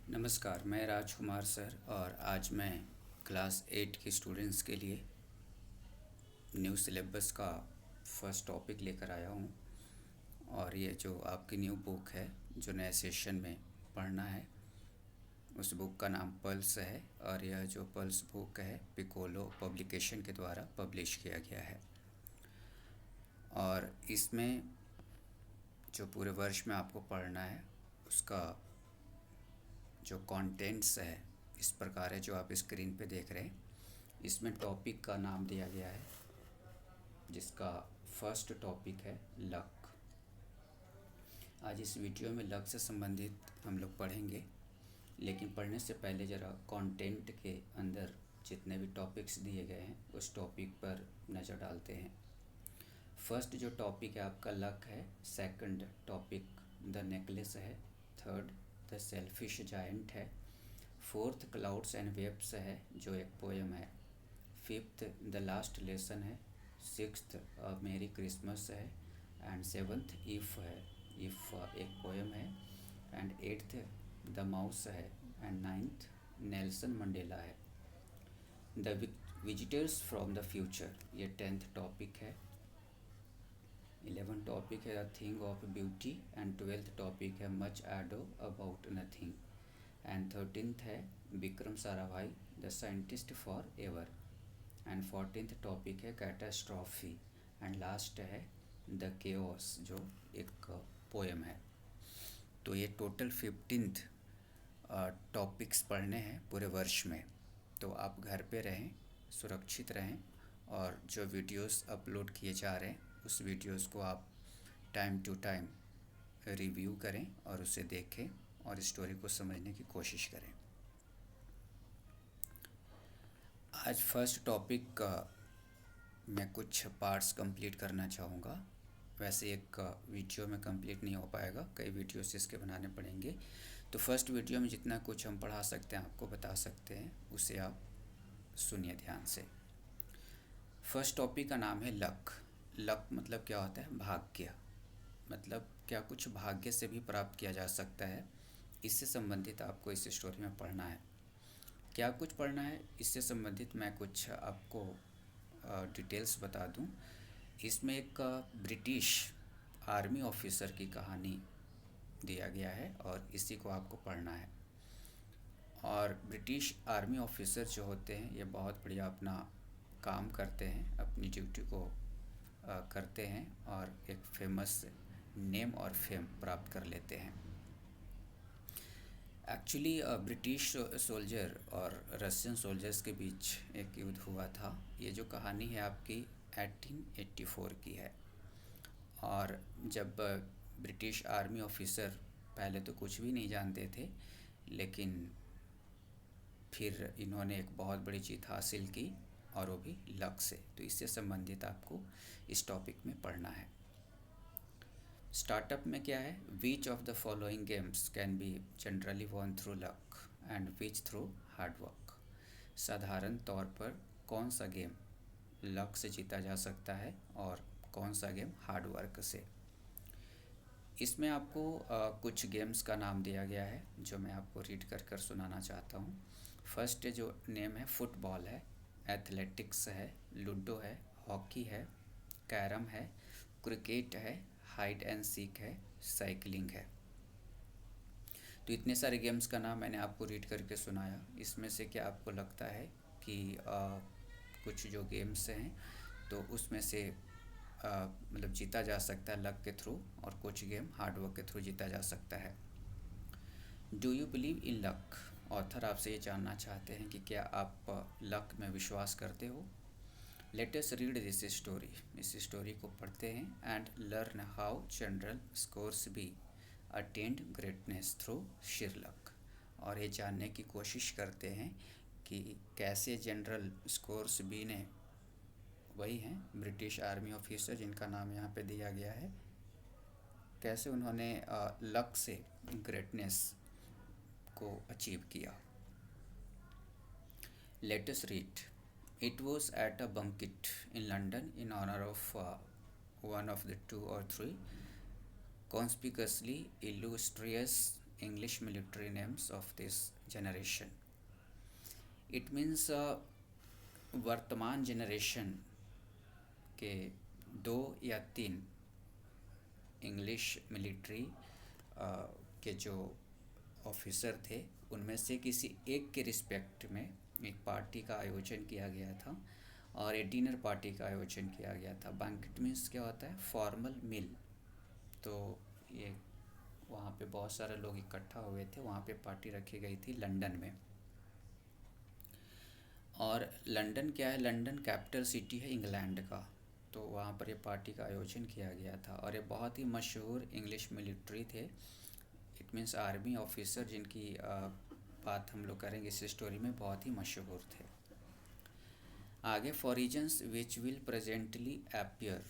नमस्कार, मैं राजकुमार सर और आज मैं क्लास 8 के स्टूडेंट्स के लिए न्यू सिलेबस का फर्स्ट टॉपिक लेकर आया हूँ। और ये जो आपकी न्यू बुक है जो नए सेशन में पढ़ना है, उस बुक का नाम पल्स है। और यह जो पल्स बुक है पिकोलो पब्लिकेशन के द्वारा पब्लिश किया गया है। और इसमें जो पूरे वर्ष में आपको पढ़ना है उसका जो कंटेंट्स है इस प्रकार है जो आप स्क्रीन पे देख रहे हैं। इसमें टॉपिक का नाम दिया गया है जिसका फर्स्ट टॉपिक है लक। आज इस वीडियो में लक से संबंधित हम लोग पढ़ेंगे, लेकिन पढ़ने से पहले ज़रा कंटेंट के अंदर जितने भी टॉपिक्स दिए गए हैं उस टॉपिक पर नज़र डालते हैं। फर्स्ट जो टॉपिक है आपका लक है। सेकंड टॉपिक द नेकलेस है। थर्ड द सेल्फिश जायंट है। फोर्थ क्लाउड्स एंड वेब्स है जो एक पोएम है। फिफ्थ द लास्ट लेसन है। सिक्स्थ मेरी क्रिसमस है। एंड सेवन्थ इफ़ है, इफ़ एक पोएम है। एंड एट्थ द माउस है। एंड नाइन्थ नेल्सन मंडेला है। The visitors from the future ये 10th टॉपिक है। 11th टॉपिक है the thing of beauty. And 12th topic है much ado about nothing. And 13th है Vikram Sarabhai the scientist for ever. And 14th topic है catastrophe. And last है the chaos जो एक poem है। तो ये टोटल 15th टॉपिक्स पढ़ने हैं पूरे वर्ष में। तो आप घर पे रहें, सुरक्षित रहें, और जो वीडियोस अपलोड किए जा रहे हैं उस वीडियोस को आप टाइम टू टाइम रिव्यू करें और उसे देखें और स्टोरी को समझने की कोशिश करें। आज फर्स्ट टॉपिक मैं कुछ पार्ट्स कंप्लीट करना चाहूँगा। वैसे एक वीडियो में कंप्लीट नहीं हो पाएगा, कई वीडियोस इसके बनाने पड़ेंगे। तो फर्स्ट वीडियो में जितना कुछ हम पढ़ा सकते हैं आपको बता सकते हैं, उसे आप सुनिए ध्यान से। फर्स्ट टॉपिक का नाम है लक। लक मतलब क्या होता है? भाग्य। मतलब क्या कुछ भाग्य से भी प्राप्त किया जा सकता है, इससे संबंधित आपको इस स्टोरी में पढ़ना है। क्या कुछ पढ़ना है इससे संबंधित मैं कुछ आपको डिटेल्स बता दूं। इसमें एक ब्रिटिश आर्मी ऑफिसर की कहानी दिया गया है और इसी को आपको पढ़ना है। और ब्रिटिश आर्मी ऑफिसर जो होते हैं ये बहुत बढ़िया अपना काम करते हैं, अपनी ड्यूटी को करते हैं और एक फेमस नेम और फेम प्राप्त कर लेते हैं। एक्चुअली ब्रिटिश सोल्जर और रशियन सोल्जर्स के बीच एक युद्ध हुआ था। ये जो कहानी है आपकी 1884 की है। और जब ब्रिटिश आर्मी ऑफिसर पहले तो कुछ भी नहीं जानते थे, लेकिन फिर इन्होंने एक बहुत बड़ी जीत हासिल की और वो भी लक से। तो इससे संबंधित आपको इस टॉपिक में पढ़ना है। स्टार्टअप में क्या है? Which of the following games can be generally one through luck and which through hard work. साधारण तौर पर कौन सा गेम लक से जीता जा सकता है और कौन सा गेम हार्ड वर्क से। इसमें आपको कुछ गेम्स का नाम दिया गया है जो मैं आपको रीड कर सुनाना चाहता हूँ। फर्स्ट जो नेम है फुटबॉल है, एथलेटिक्स है, लूडो है, हॉकी है, कैरम है, क्रिकेट है, हाइड एंड सीक है, साइकिलिंग है। तो इतने सारे गेम्स का नाम मैंने आपको रीड करके सुनाया। इसमें से क्या आपको लगता है कि कुछ जो गेम्स हैं तो उसमें से मतलब जीता जा सकता है लक के थ्रू, और कुछ गेम हार्ड वर्क के थ्रू जीता जा सकता है। Do you believe in luck? Author आपसे ये जानना चाहते हैं कि क्या आप लक में विश्वास करते हो। Let us read this story. इस स्टोरी को पढ़ते हैं and learn how General Scoresby attained greatness through sheer लक। और ये जानने की कोशिश करते हैं कि कैसे जनरल स्कोर्स बी ने, वही हैं ब्रिटिश आर्मी ऑफिसर जिनका नाम यहाँ पे दिया गया है, कैसे उन्होंने लक से ग्रेटनेस को अचीव किया। Let us read. It was at a banquet in London in honour of one of the two or three conspicuously illustrious English military names of this generation. It means वर्तमान generation के दो या तीन English military के जो officer थे उनमें से किसी एक के रिस्पेक्ट में एक पार्टी का आयोजन किया गया था और एक डिनर पार्टी का आयोजन किया गया था। बैंकेट मीन्स क्या होता है? फॉर्मल मील। तो ये वहाँ पे बहुत सारे लोग इकट्ठा हुए थे, वहाँ पे पार्टी रखी गई थी लंदन में। और लंदन क्या है? लंदन कैपिटल सिटी है इंग्लैंड का। तो वहाँ पर ये पार्टी का आयोजन किया गया था और ये बहुत ही मशहूर इंग्लिश मिलिट्री थे। इट मीन्स आर्मी ऑफिसर जिनकी बात हम लोग करेंगे इस स्टोरी में, बहुत ही मशहूर थे। आगे, for reasons which will presently appear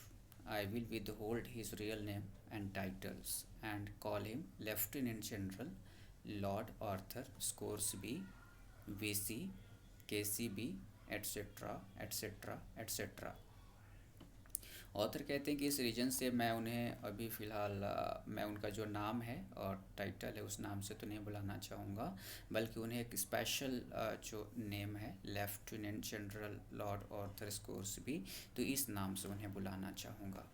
I will withhold his real name and titles and call him Lieutenant General Lord Arthur Scoresby, VC, KCB, etc. etc. etc. Author कहते हैं कि इस रीजन से मैं उन्हें अभी फ़िलहाल मैं उनका जो नाम है और टाइटल है उस नाम से तो नहीं बुलाना चाहूँगा, बल्कि उन्हें एक स्पेशल जो नेम है Lieutenant General Lord Arthur Scoresby, तो इस नाम से उन्हें बुलाना चाहूँगा।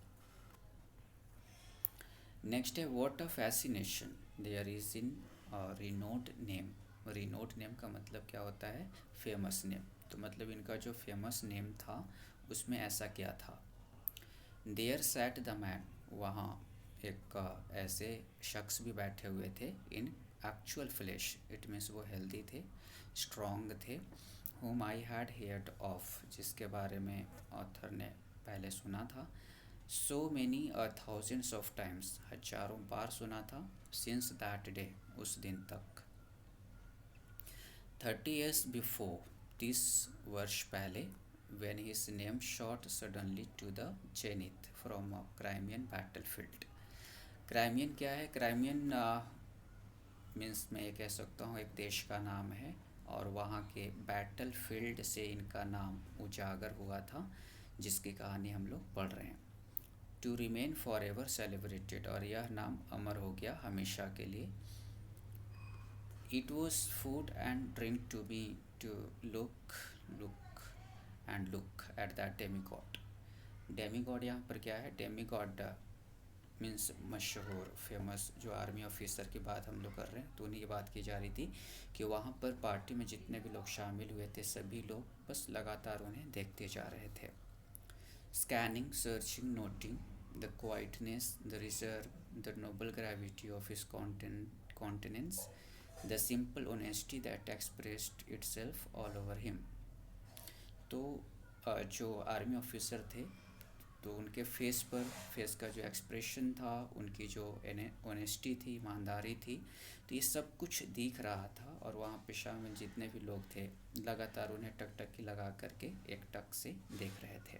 नेक्स्ट है what a fascination there is in renowned name. Renowned name का मतलब क्या होता है? Famous name. तो मतलब इनका जो फेमस नेम था उसमें ऐसा क्या था? देयर सैट द मैन, वहाँ एक ऐसे शख्स भी बैठे हुए थे। इन एक्चुअल फ्लैश, इट मीन्स वो हेल्दी थे, स्ट्रॉन्ग थे। whom I had heard of, जिसके बारे में ऑथर ने पहले सुना था। So many thousands of times, हजारों बार सुना था। सिंस दैट डे, उस दिन तक। 30 years बिफोर, 30 वर्ष पहले। when his name shot suddenly to the zenith from a Crimean battlefield। Crimean क्या है? क्राइमियन मीन्स मैं ये कह सकता हूँ एक देश का नाम है और वहाँ के बैटल फील्ड से इनका नाम उजागर हुआ था, जिसकी कहानी हम लोग पढ़ रहे हैं। To remain for ever celebrated, और यह नाम अमर हो गया हमेशा के लिए। It was food and drink to be to look and look at that demigod. Demigod यहाँ पर क्या है? डेमीगॉड मीन्स मशहूर फेमस जो आर्मी ऑफिसर की बात हम लोग कर रहे हैं, तो उन्हीं की बात की जा रही थी कि वहाँ पर पार्टी में जितने भी लोग शामिल हुए थे सभी लोग बस लगातार उन्हें देखते जा रहे थे। Scanning, searching, noting the quietness, the reserve, the noble gravity of his countenance, the simple honesty that expressed itself all over him. तो जो आर्मी ऑफिसर थे तो उनके फेस का जो एक्सप्रेशन था, उनकी जो ऑनेस्टी थी, ईमानदारी थी, तो ये सब कुछ दिख रहा था। और वहाँ पे शामिल जितने भी लोग थे लगातार उन्हें टकटकी लगा करके एक टक से देख रहे थे।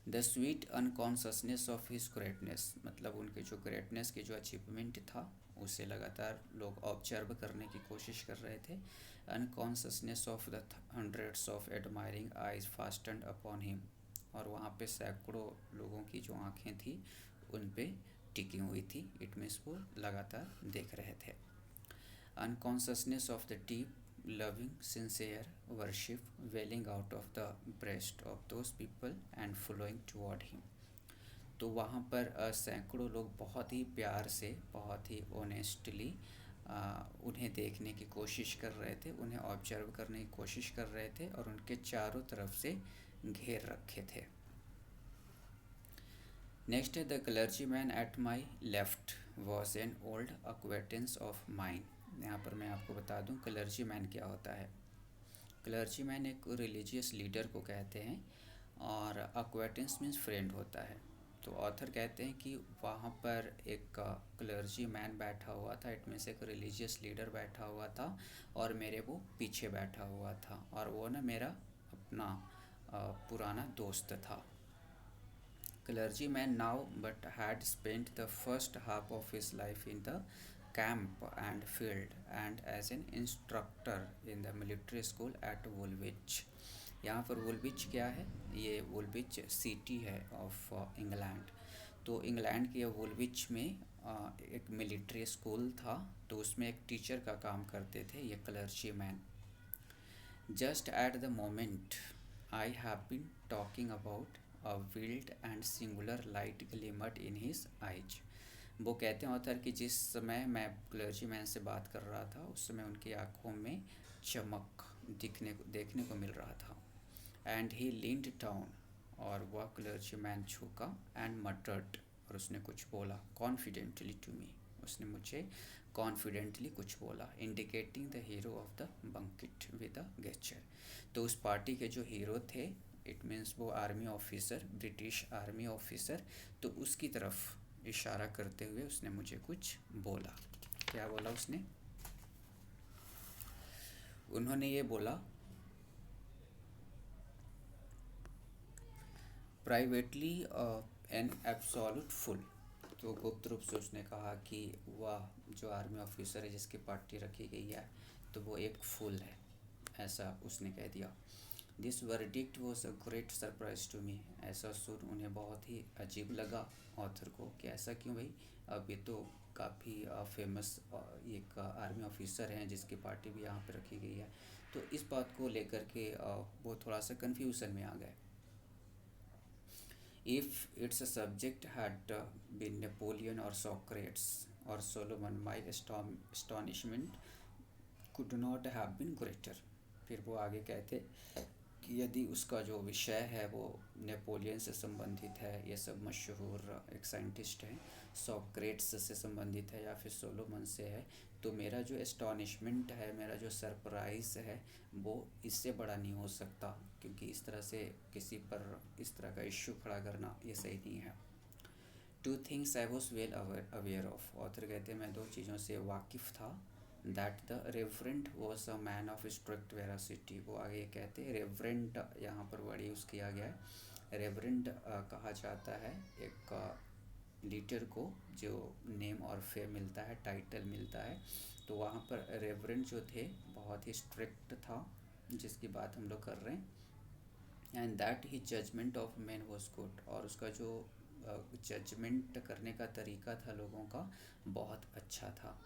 The sweet unconsciousness of his greatness, मतलब उनके जो ग्रेटनेस की जो अचीवमेंट था उसे लगातार लोग ऑब्जर्व करने की कोशिश कर रहे थे। Unconsciousness of the hundreds of admiring eyes fastened upon him, और वहाँ पे सैकड़ों लोगों की जो आँखें थी उन पे टिकी हुई थी। इट मीन्स वो लगातार देख रहे थे। Unconsciousness of the deep loving sincere worship welling out of the breast of those people and flowing toward him. तो वहाँ पर सैकड़ों लोग बहुत ही प्यार से, बहुत ही ऑनेस्टली उन्हें देखने की कोशिश कर रहे थे, उन्हें ऑब्जर्व करने की कोशिश कर रहे थे और उनके चारों तरफ से घेर रखे थे। नेक्स्ट है the clergyman at my left was an old acquaintance of mine. यहाँ पर मैं आपको बता दूँ क्लर्जी मैन क्या होता है। क्लर्जी मैन एक रिलीजियस लीडर को कहते हैं और अक्वेटेंस मीन्स फ्रेंड होता है। तो ऑथर कहते हैं कि वहाँ पर एक क्लर्जी मैन बैठा हुआ था, इट मीन्स एक रिलीजियस लीडर बैठा हुआ था और मेरे वो पीछे बैठा हुआ था और वो ना मेरा अपना पुराना दोस्त था। Clergyman now but had spent the first half of his life in the camp and field and as an instructor in the military school at Woolwich. यहाँ पर वुलविच क्या है? ये वुलविच सिटी है ऑफ इंग्लैंड। तो England के Woolwich में एक मिलिट्री स्कूल था, तो उसमें एक टीचर का काम करते थे ये clergyman. Just at the moment I have been talking about a wild and singular light glimmered in his eyes. वो कहते हैं ऑथर कि जिस समय मैं क्लर्जी मैन से बात कर रहा था उस समय उनकी आंखों में चमक देखने को मिल रहा था। एंड ही लीन्ड डाउन, और वह क्लर्जी मैन झुका, एंड मटर्ड, और उसने कुछ बोला, कॉन्फिडेंटली टू मी, उसने मुझे कॉन्फिडेंटली कुछ बोला, indicating the hero of the banquet with a gesture. तो उस पार्टी के जो हीरो थे, इट मीन्स वो army officer, British army officer, तो उसकी तरफ इशारा करते हुए उसने मुझे कुछ बोला। क्या बोला उसने? उन्होंने ये बोला, प्राइवेटली एन एब्सोल्यूट फुल। तो गुप्त रूप से उसने कहा कि वह जो आर्मी ऑफिसर है जिसकी पार्टी रखी गई है तो वो एक फूल है, ऐसा उसने कह दिया। This verdict was a great surprise to me. ऐसा सुन उन्हें बहुत ही अजीब लगा ऑथर को कि ऐसा क्यों भाई, अब ये तो काफ़ी फेमस एक आर्मी ऑफिसर हैं जिसकी पार्टी भी यहाँ पे रखी गई है। तो इस बात को लेकर के वो थोड़ा सा कन्फ्यूज़न में आ गए। If its subject had been Napoleon or Socrates or Solomon, my astonishment could not have been greater। फिर वो आगे कहते कि यदि उसका जो विषय है वो नेपोलियन से संबंधित है, ये सब मशहूर एक साइंटिस्ट हैं, सॉक्रेट्स से संबंधित है या फिर सोलोमन से है, तो मेरा जो एस्टॉनिशमेंट है, मेरा जो सरप्राइज़ है वो इससे बड़ा नहीं हो सकता, क्योंकि इस तरह से किसी पर इस तरह का इश्यू खड़ा करना ये सही नहीं है। Two things I was well aware of. Author कहते हैं मैं दो चीज़ों से वाकिफ़ था। That the reverent was a man of strict veracity. वो आगे कहते हैं रेवरेंट, यहाँ पर वर्ड यूज़ किया गया है। रेवरेंट कहा जाता है एक लीडर को जो नेम और फेम मिलता है, टाइटल मिलता है, तो वहाँ पर रेवरेंट जो थे बहुत ही स्ट्रिक्ट था, जिसकी बात हम लोग कर रहे हैं। And that he judgment of man was good, और उसका जो जजमेंट करने का तरीका था लोगों का बहुत अच्छा था।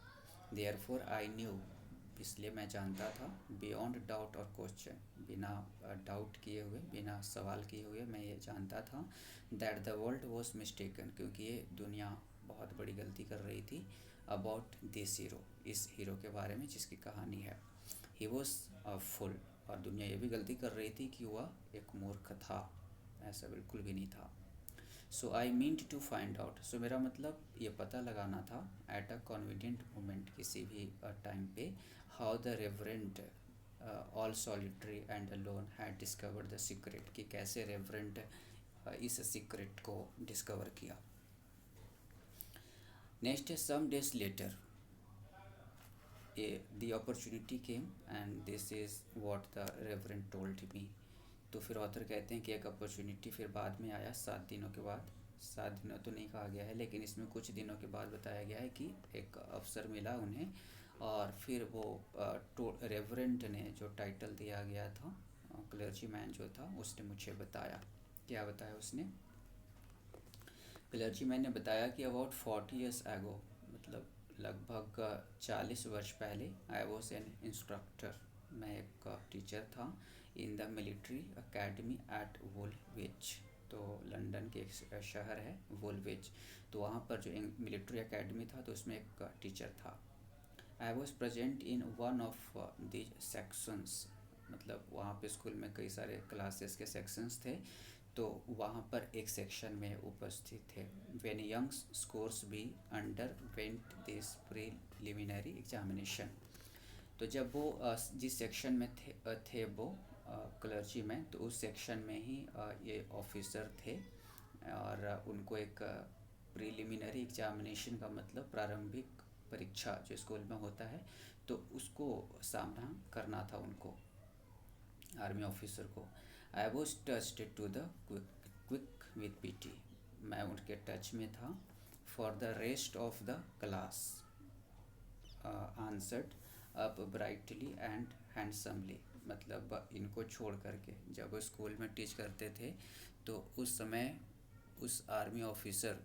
देयर फोर आई न्यू, इसलिए मैं जानता था, बियॉन्ड डाउट और क्वेश्चन, बिना डाउट किए हुए, बिना सवाल किए हुए मैं ये जानता था, that the world was mistaken, क्योंकि ये दुनिया बहुत बड़ी गलती कर रही थी, अबाउट दिस हीरो, इस हीरो के बारे में जिसकी कहानी है। ही वॉज फुल, और दुनिया ये भी गलती कर रही थी कि वह एक मूर्ख था, ऐसा बिल्कुल भी नहीं था। सो आई मीन्ड टू फाइंड आउट, सो मेरा मतलब ये पता लगाना था, एट अ कॉन्वीनियंट मोमेंट, किसी भी टाइम पे, how the reverent all solitary and alone had discovered the secret, कि कैसे रेवरेंट इस सीक्रेट को डिस्कवर किया। नेक्स्ट है some days later the opportunity came and this is what the reverend told me. तो फिर ऑथर कहते हैं कि एक अपॉर्चुनिटी फिर बाद में आया, 7 दिनों के बाद। 7 दिनों तो नहीं कहा गया है, लेकिन इसमें कुछ दिनों के बाद बताया गया है कि एक अवसर मिला उन्हें, और फिर वो रेवरेंट ने जो टाइटल दिया गया था, क्लर्जी मैन जो था, उसने मुझे बताया। क्या बताया उसने? क्लर्जी मैन ने बताया कि अबाउट 40 years ago, मतलब लगभग 40 वर्ष पहले, आई वॉज एन इंस्ट्रक्टर, मैं एक टीचर था, in the military academy at Woolwich. तो लंदन के एक शहर है वुलविच, तो वहाँ पर जो मिलिट्री अकेडमी था तो उसमें एक टीचर था। I was present in one of these sections, मतलब वहाँ पे स्कूल में कई सारे क्लासेस के सेक्शंस थे, तो वहाँ पर एक सेक्शन में उपस्थित थे। When young scores be under went this preliminary examination, तो जब वो जिस सेक्शन में थे वो क्लर्जी में, तो उस सेक्शन में ही ये ऑफिसर थे, और उनको एक प्रीलिमिनरी एग्जामिनेशन का मतलब प्रारंभिक परीक्षा जो स्कूल में होता है, तो उसको सामना करना था उनको, आर्मी ऑफिसर को। I was touched to the quick with pity, मैं उनके टच में था। For the rest of the class answered up brightly and handsomely, मतलब इनको छोड़ करके, जब वो स्कूल में टीच करते थे तो उस समय उस आर्मी ऑफिसर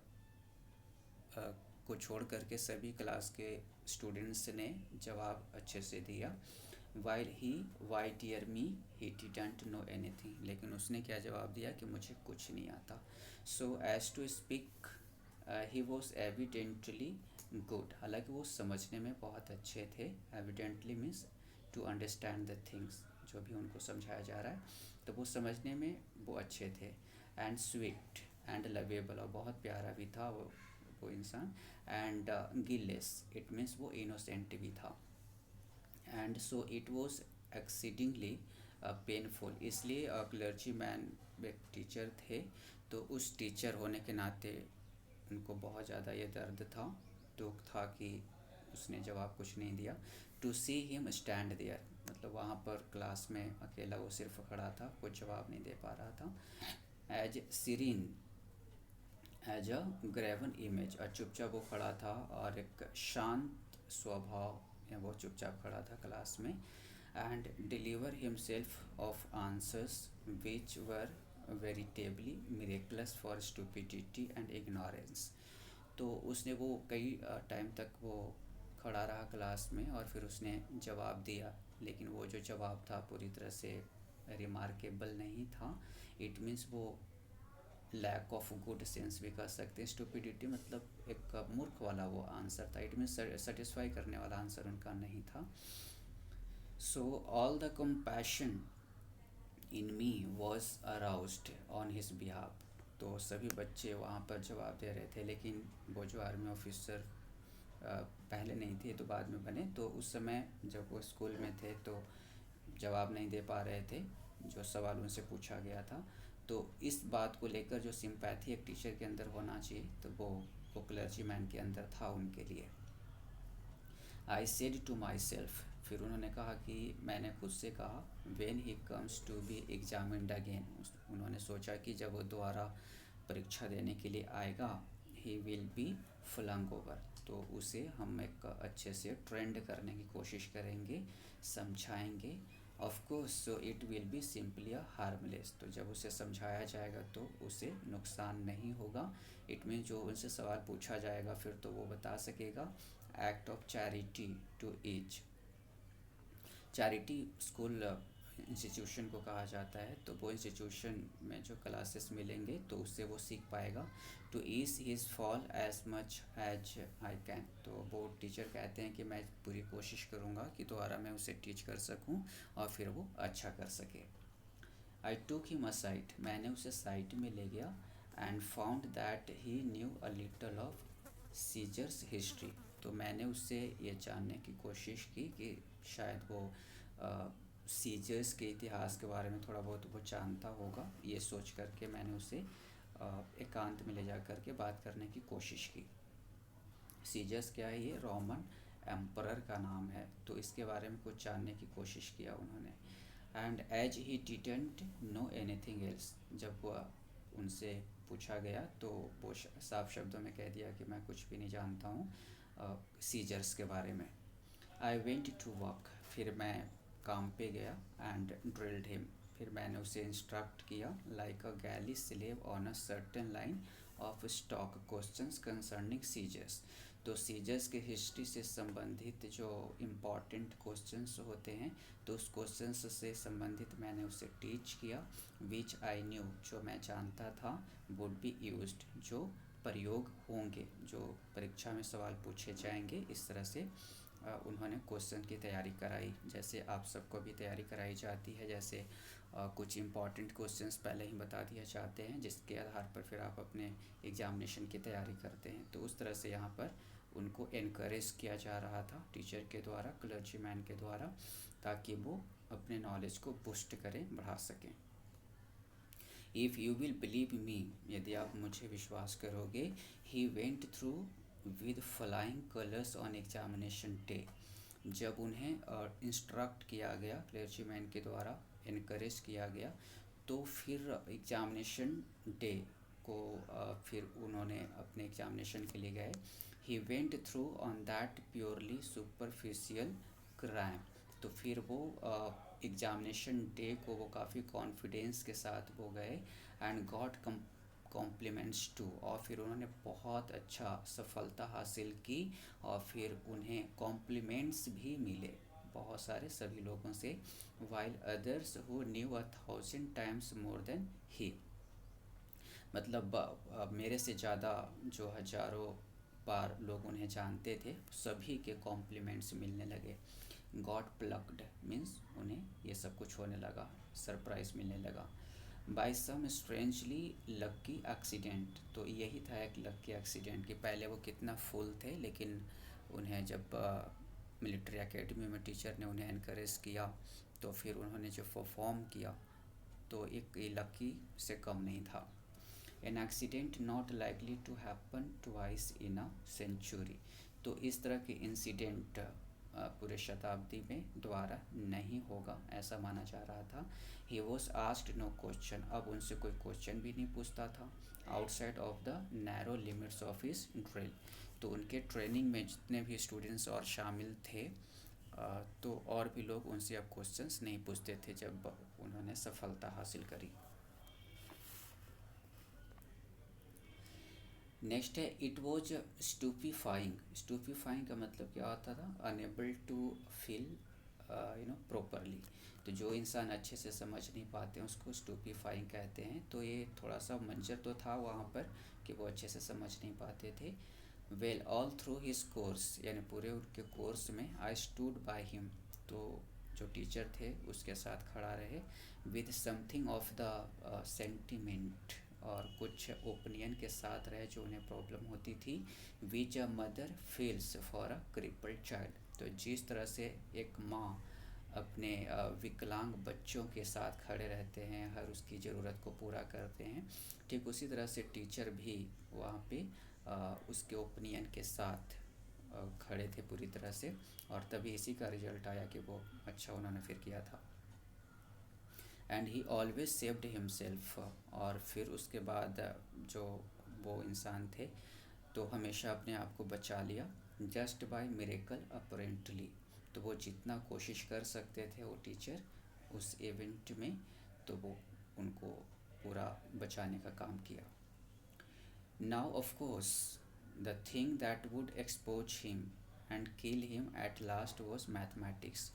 को छोड़ करके सभी क्लास के स्टूडेंट्स ने जवाब अच्छे से दिया। While he why dear me he didn't know anything, लेकिन उसने क्या जवाब दिया कि मुझे कुछ नहीं आता। So as to speak he was evidently good, हालांकि वो समझने में बहुत अच्छे थे। Evidently means to understand the things, जो भी उनको समझाया जा रहा है तो वो समझने में वो अच्छे थे। एंड स्वीट एंड लवेबल, और बहुत प्यारा भी था वो इंसान। एंड गिलेस, इट मीन्स वो इनोसेंट भी था। And so it was exceedingly painful, इसलिए क्लर्जी मैन एक टीचर थे, तो उस टीचर होने के नाते उनको बहुत ज़्यादा ये दर्द था, दुख था कि उसने जवाब कुछ नहीं दिया। To see him stand there, मतलब वहाँ पर क्लास में अकेला वो सिर्फ खड़ा था, कुछ जवाब नहीं दे पा रहा था। As serene as a graven image, और चुपचाप वो खड़ा था और एक शांत स्वभाव में वो चुपचाप खड़ा था क्लास में। And deliver himself of answers which were veritably miraculous for stupidity and ignorance. तो उसने वो कई टाइम तक वो खड़ा रहा क्लास में और फिर उसने जवाब दिया, लेकिन वो जो जवाब था पूरी तरह से रिमार्केबल नहीं था। इट मीन्स वो लैक ऑफ गुड सेंस भी कह सकते हैं। स्टूपिडिटी मतलब एक मूर्ख वाला वो आंसर था, इट मीन्स सेटिस्फाई करने वाला आंसर उनका नहीं था। So all the compassion in me was aroused on his behalf, तो सभी बच्चे वहाँ पर जवाब दे रहे थे, लेकिन वो जो आर्मी ऑफिसर पहले नहीं थे तो बाद में बने, तो उस समय जब वो स्कूल में थे तो जवाब नहीं दे पा रहे थे जो सवाल उनसे पूछा गया था। तो इस बात को लेकर जो सिंपैथी एक टीचर के अंदर होना चाहिए, तो वो क्लर्जी मैन के अंदर था उनके लिए। I said to myself, फिर उन्होंने कहा कि मैंने खुद से कहा, when he comes to be examined again, उन्होंने सोचा कि जब वो दोबारा परीक्षा देने के लिए आएगा, he will be flung over, तो उसे हम एक अच्छे से ट्रेंड करने की कोशिश करेंगे, समझाएंगे। Of course so it will be simply a harmless, तो जब उसे समझाया जाएगा तो उसे नुकसान नहीं होगा। इट मीन जो उनसे सवाल पूछा जाएगा फिर तो वो बता सकेगा। Act of charity to each, charity school institution को कहा जाता है, तो वो इंस्टीट्यूशन में जो क्लासेस मिलेंगे तो उससे वो सीख पाएगा। To ease his fall as much as I can, तो वो टीचर कहते हैं कि मैं पूरी कोशिश करूँगा कि दोबारा मैं उसे टीच कर सकूँ और फिर वो अच्छा कर सके। आई टूक हिम असाइड, मैंने उसे साइड में ले गया। And found that he knew a little of Caesar's history, तो मैंने उससे ये जानने की कोशिश की कि शायद वो सीजर्स के इतिहास के बारे में थोड़ा बहुत वो जानता होगा। ये सोच करके मैंने उसे एकांत में ले जा कर के बात करने की कोशिश की। सीजर्स क्या है, ये रोमन एम्परर का नाम है, तो इसके बारे में कुछ जानने की कोशिश किया उन्होंने। And as he didn't know anything else, जब वह उनसे पूछा गया तो वो साफ शब्दों में कह दिया कि मैं कुछ भी नहीं जानता हूँ सीजर्स के बारे में। आई वेंट टू वर्क, फिर मैं काम पे गया। एंड ड्रिल्ड हिम, फिर मैंने उसे इंस्ट्रक्ट किया। Like a galley slave on a certain line of stock questions concerning Caesar's, तो सीजर्स के हिस्ट्री से संबंधित जो इम्पॉर्टेंट क्वेश्चंस होते हैं तो उस क्वेश्चंस से संबंधित मैंने उसे टीच किया। विच आई न्यू, जो मैं जानता था, वुड बी यूज्ड, जो प्रयोग होंगे, जो परीक्षा में सवाल पूछे जाएंगे, इस तरह से उन्होंने क्वेश्चन की तैयारी कराई। जैसे आप सबको भी तैयारी कराई जाती है, जैसे कुछ इम्पॉर्टेंट क्वेश्चंस पहले ही बता दिए जाते हैं जिसके आधार पर फिर आप अपने एग्जामिनेशन की तैयारी करते हैं, तो उस तरह से यहाँ पर उनको इनकरेज किया जा रहा था टीचर के द्वारा, क्लर्जी मैन के द्वारा, ताकि वो अपने नॉलेज को बूस्ट करें, बढ़ा सकें। If you will believe me, यदि आप मुझे विश्वास करोगे, he went through with flying colours on examination day, जब उन्हें इंस्ट्रक्ट किया गया क्लर्जी मैन के द्वारा, इनकरेज किया गया, तो फिर एग्जामिनेशन डे को फिर उन्होंने अपने एग्जामिनेशन के लिए गए। He went through on that purely superficial crime, तो फिर वो एग्जामिनेशन डे को वो काफ़ी कॉन्फिडेंस के साथ वो गए। एंड गॉट कॉम्प्लीमेंट्स टू, और फिर उन्होंने बहुत अच्छा सफलता हासिल की और फिर उन्हें कॉम्प्लीमेंट्स भी मिले बहुत सारे सभी लोगों से, while others who knew 1,000 times more than he. मतलब मेरे से ज़्यादा जो हजारों बार लोग उन्हें जानते थे सभी के कॉम्प्लीमेंट्स मिलने लगे। गॉट प्लक्ड मीन्स उन्हें ये सब कुछ होने लगा, सरप्राइज मिलने लगा। बाय सम स्ट्रेंजली लक्की एक्सीडेंट, तो यही था एक लक्की एक्सीडेंट कि पहले वो कितना फुल थे लेकिन उन्हें जब मिलिट्री एकेडमी में टीचर ने उन्हें इनकरेज किया तो फिर उन्होंने जो परफॉर्म किया तो एक लकी से कम नहीं था। An accident not likely to happen twice in a century, तो इस तरह के इंसिडेंट पूरे शताब्दी में दोबारा नहीं होगा ऐसा माना जा रहा था। He was asked no question, अब उनसे कोई क्वेश्चन भी नहीं पूछता था। Outside of the narrow limits of his drill, तो उनके ट्रेनिंग में जितने भी स्टूडेंट्स और शामिल थे तो और भी लोग उनसे अब क्वेश्चंस नहीं पूछते थे जब उन्होंने सफलता हासिल करी। नेक्स्ट है इट वॉज स्टूपीफाइंग। स्टूपीफाइंग का मतलब क्या होता था, अनेबल टू फील प्रॉपरली, तो जो इंसान अच्छे से समझ नहीं पाते हैं उसको स्टूपीफाइंग कहते हैं। तो ये थोड़ा सा मंजर तो था वहाँ पर कि वो अच्छे से समझ नहीं पाते थे। Well all through his course, यानी पूरे उनके कोर्स में आई स्टूड बाय हिम, तो जो टीचर थे उसके साथ खड़ा रहे। With something of the sentiment, और कुछ ओपिनियन के साथ रहे जो उन्हें प्रॉब्लम होती थी। Which a mother feels for a crippled child, तो जिस तरह से एक माँ अपने विकलांग बच्चों के साथ खड़े रहते हैं, हर उसकी ज़रूरत को पूरा करते हैं, ठीक उसी तरह से टीचर भी वहाँ पे उसके ओपिनियन के साथ खड़े थे पूरी तरह से, और तभी इसी का रिजल्ट आया कि वो अच्छा उन्होंने फिर किया था। And he always saved himself, और फिर उसके बाद जो वो इंसान थे तो हमेशा अपने आप को बचा लिया। जस्ट बाय मिरेकल अपरेंटली, तो वो जितना कोशिश कर सकते थे वो टीचर उस इवेंट में, तो वो उनको पूरा बचाने का काम किया। Now of course the thing that would expose him and kill him at last was mathematics.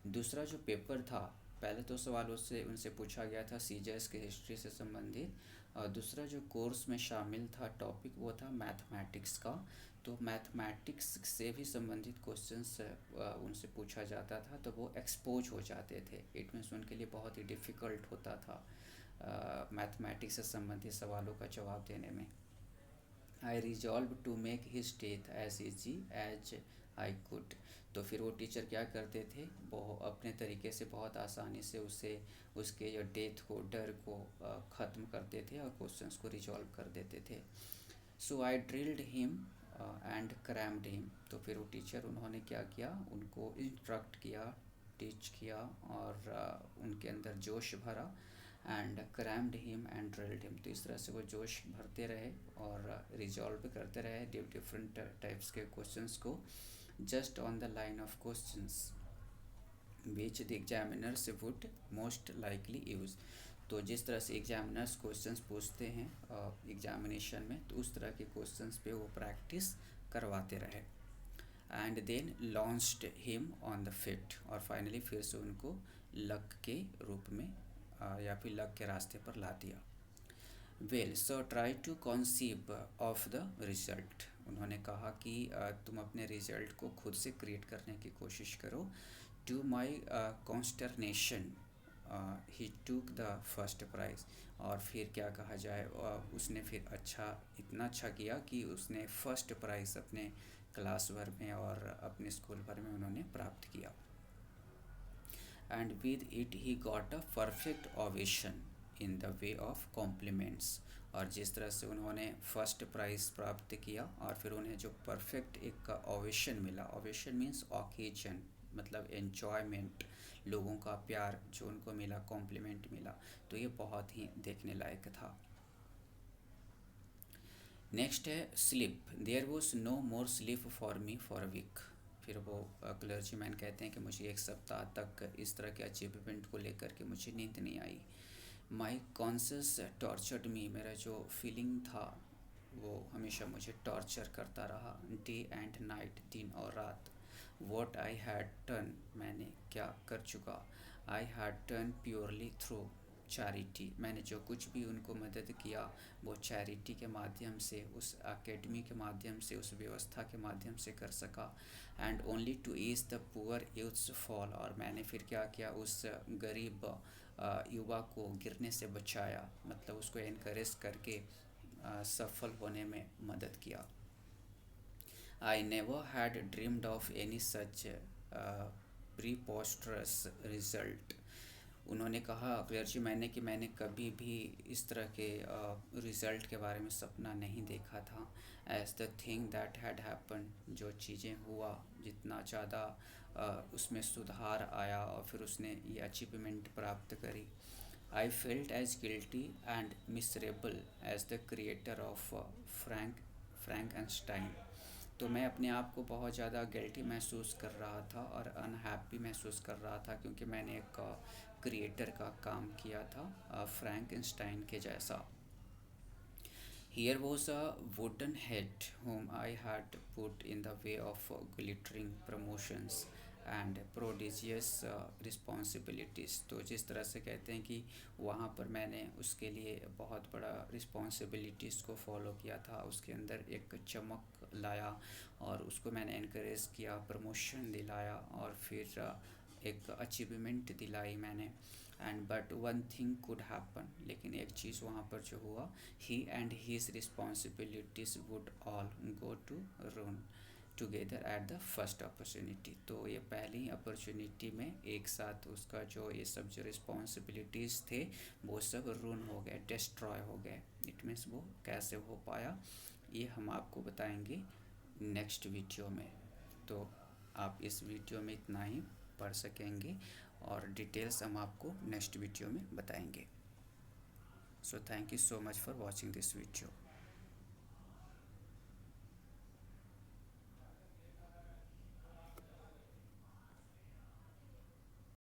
दूसरा जो पेपर था, पहले तो सवाल उससे उनसे पूछा गया था सीजर्स की हिस्ट्री से संबंधित, और दूसरा जो कोर्स में शामिल था टॉपिक वो था मैथमेटिक्स का। तो मैथमेटिक्स से भी संबंधित क्वेश्चंस उनसे पूछा जाता था तो वो एक्सपोज हो जाते थे। इट मीन्स उनके लिए बहुत ही डिफ़िकल्ट होता था मैथमेटिक्स से संबंधित सवालों का जवाब देने में। I resolve to make his death as easy as I could, तो फिर वो टीचर क्या करते थे, वो अपने तरीके से बहुत आसानी से उसे उसके जो डेथ को, डर को ख़त्म करते थे और क्वेश्चंस को रिजॉल्व कर देते थे। So I drilled him and crammed him, तो फिर वो टीचर उन्होंने क्या किया, उनको इंस्ट्रक्ट किया, टीच किया और उनके अंदर जोश भरा। And crammed him and drilled him, तो इस तरह से वो जोश भरते रहे और रिजॉल्व करते रहे डिफरेंट टाइप्स के क्वेश्चंस को, just on the line of questions which the examiners would most likely use, तो जिस तरह से एग्जामिनर्स क्वेश्चंस पूछते हैं एग्जामिनेशन में, तो उस तरह के क्वेश्चंस पे वो प्रैक्टिस करवाते रहे। And then launched him on the fit, और फाइनली फिर से उनको लक के रूप में या फिर लक के रास्ते पर ला दिया। Well so try to conceive of the result, उन्होंने कहा कि तुम अपने रिजल्ट को खुद से क्रिएट करने की कोशिश करो। To my कॉन्स्टरनेशन he took the first prize, और फिर क्या कहा जाए उसने फिर इतना अच्छा किया कि उसने फर्स्ट प्राइज़ अपने क्लास भर में और अपने स्कूल भर में उन्होंने प्राप्त किया। And with it he got a perfect ovation in the way of compliments, और जिस तरह से उन्होंने फर्स्ट प्राइज़ प्राप्त किया और फिर उन्हें जो परफेक्ट एक ओवेशन मिला, ओवेशन मीन्स ऑकेजन मतलब एन्जॉयमेंट, लोगों का प्यार जो उनको मिला, कॉम्प्लीमेंट मिला, तो ये बहुत ही देखने लायक था। नेक्स्ट है sleep. There was no more sleep for me for a week, फिर वो क्लर्जी मैन कहते हैं कि मुझे एक सप्ताह तक इस तरह के अचीवमेंट को लेकर के मुझे नींद नहीं आई। माई कॉन्सियस टॉर्चर्ड मी, मेरा जो फीलिंग था वो हमेशा मुझे टॉर्चर करता रहा, डे एंड नाइट, दिन और रात। वॉट आई हैड डन, मैंने क्या कर चुका, I had done purely through charity, मैंने जो कुछ भी उनको मदद किया वो चैरिटी के माध्यम से, उस एकेडमी के माध्यम से, उस व्यवस्था के माध्यम से कर सका। And only to ease the poor youths fall, और मैंने फिर क्या किया, उस गरीब युवा को गिरने से बचाया, मतलब उसको इनकरेज करके सफल होने में मदद किया। I never had dreamed of any such preposterous result, उन्होंने कहा क्लर्जी मैंने कि मैंने कभी भी इस तरह के रिज़ल्ट के बारे में सपना नहीं देखा था। As the thing that had happen, जो चीज़ें हुआ, जितना ज़्यादा उसमें सुधार आया और फिर उसने ये अचीवमेंट प्राप्त करी। I felt as guilty and miserable as the creator of Frankenstein, तो मैं अपने आप को बहुत ज़्यादा गिल्टी महसूस कर रहा था और अनहैप्पी महसूस कर रहा था, क्योंकि मैंने एक क्रिएटर का काम किया था फ्रैंकनस्टाइन के जैसा। Here was a wooden head whom I had put in the way of glittering promotions and prodigious responsibilities, तो जिस तरह से कहते हैं कि वहाँ पर मैंने उसके लिए बहुत बड़ा रिस्पॉन्सिबिलिटीज़ को फॉलो किया था, उसके अंदर एक चमक लाया और उसको मैंने इनक्रेज किया, प्रमोशन दिलाया और फिर एक अचीवमेंट दिलाई मैंने। And but one thing could happen, लेकिन एक चीज़ वहाँ पर जो हुआ, he and his responsibilities would all go to ruin together at the first opportunity, तो ये पहली अपॉर्चुनिटी में एक साथ उसका जो ये सब जो रिस्पॉन्सिबिलिटीज़ थे वो सब रून हो गए, डिस्ट्रॉय हो गए। इट मीन्स वो कैसे हो पाया ये हम आपको बताएंगे नेक्स्ट वीडियो में। तो आप इस वीडियो में इतना ही पढ़ सकेंगे और डिटेल्स हम आपको नेक्स्ट वीडियो में बताएंगे। So thank you so much for watching this video.